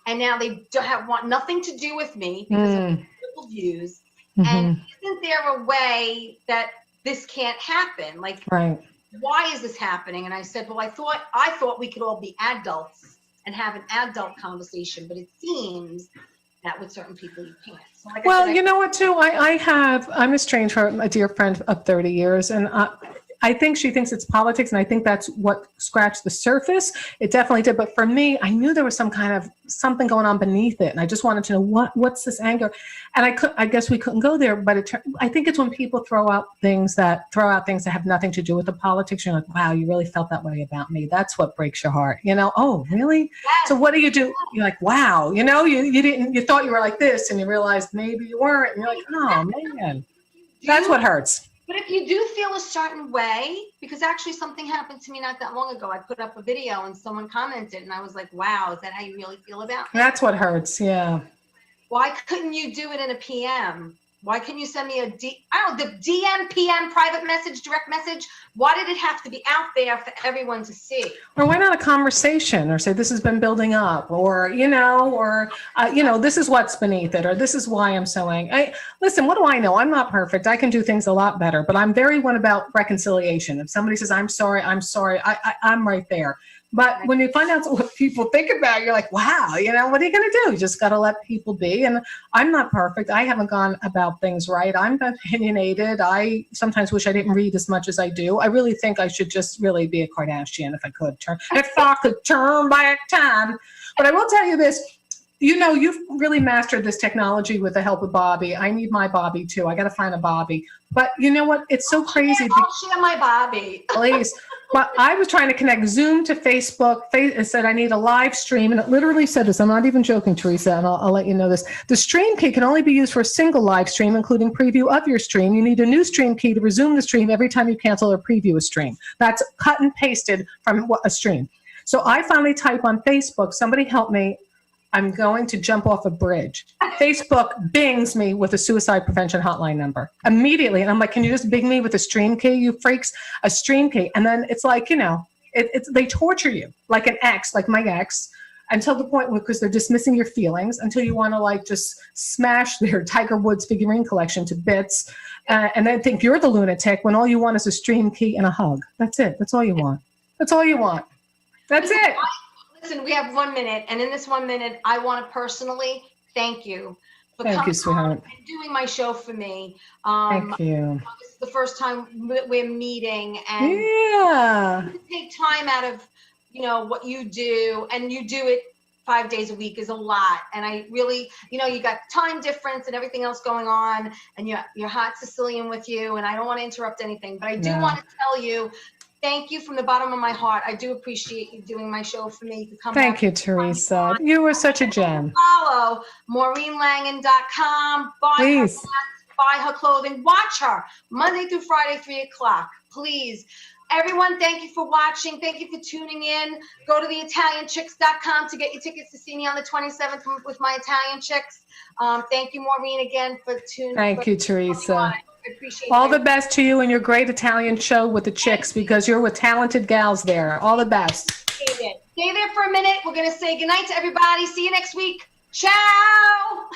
And now they want nothing to do with me because of political views. Mm-hmm. And isn't there a way that this can't happen? Like, right. Why is this happening? And I said, well, I thought we could all be adults and have an adult conversation, but it seems that with certain people you can't. So you know what, too? I'm estranged from a dear friend of 30 years, and I think she thinks it's politics, and I think that's what scratched the surface. It definitely did. But for me, I knew there was something going on beneath it, and I just wanted to know what's this anger. And I guess we couldn't go there. But I think it's when people throw out things that have nothing to do with the politics. You're like, wow, you really felt that way about me. That's what breaks your heart. Oh, really? Yes. So what do? You're like, wow. You didn't. You thought you were like this, and you realized maybe you weren't. And you're like, oh man, that's what hurts. But if you do feel a certain way, because actually something happened to me not that long ago. I put up a video and someone commented and I was like, wow, is that how you really feel about me? That's what hurts. Yeah. Why couldn't you do it in a PM? Why couldn't you send me the DM, PM, private message, direct message? Why did it have to be out there for everyone to see? Or why not a conversation, or say, this has been building up, or, this is what's beneath it, or this is why I'm so angry. Listen, what do I know? I'm not perfect. I can do things a lot better, but I'm very one about reconciliation. If somebody says, I'm sorry, I'm right there. But when you find out what people think about you, you're like, wow, what are you going to do? You just got to let people be. And I'm not perfect. I haven't gone about things right. I'm opinionated. I sometimes wish I didn't read as much as I do. I really think I should just really be a Kardashian if I could turn back time. But I will tell you this. You've really mastered this technology with the help of Bobby. I need my Bobby too. I got to find a Bobby. But you know what? It's so crazy. I'll share my Bobby. Please. But I was trying to connect Zoom to Facebook. It said I need a live stream, and it literally said this. I'm not even joking, Theresa, and I'll let you know this. The stream key can only be used for a single live stream, including preview of your stream. You need a new stream key to resume the stream every time you cancel or preview a stream. That's cut and pasted from a stream. So I finally type on Facebook, somebody help me. I'm going to jump off a bridge. Facebook bings me with a suicide prevention hotline number immediately. And I'm like, can you just bing me with a stream key, you freaks? A stream key. And then it's like, they torture you like an ex, like my ex, until the point because they're dismissing your feelings until you want to just smash their Tiger Woods figurine collection to bits and then think you're the lunatic when all you want is a stream key and a hug. That's it. That's all you want. That's all you want. That's it. Listen, we have 1 minute, and in this 1 minute, I want to personally thank you for Thank you, sweetheart. and doing my show for me. Thank you. This is the first time we're meeting, and Yeah. take time out of what you do, and you do it 5 days a week is a lot. And I really, you got time difference and everything else going on, and you're hot Sicilian with you, and I don't want to interrupt anything, but I do want to tell you. Thank you from the bottom of my heart. I do appreciate you doing my show for me. Thank you, Theresa. You were such a gem. Follow MaureenLangan.com. Please. Buy her clothing. Watch her Monday through Friday, 3 o'clock. Please. Everyone, thank you for watching. Thank you for tuning in. Go to theitalianchicks.com to get your tickets to see me on the 27th with my Italian Chicks. Thank you, Maureen, again for tuning in. Thank you, Theresa. I appreciate all the best to you and your great Italian show with the chicks because you're with talented gals there. All the best. Stay there for a minute. We're going to say goodnight to everybody. See you next week. Ciao.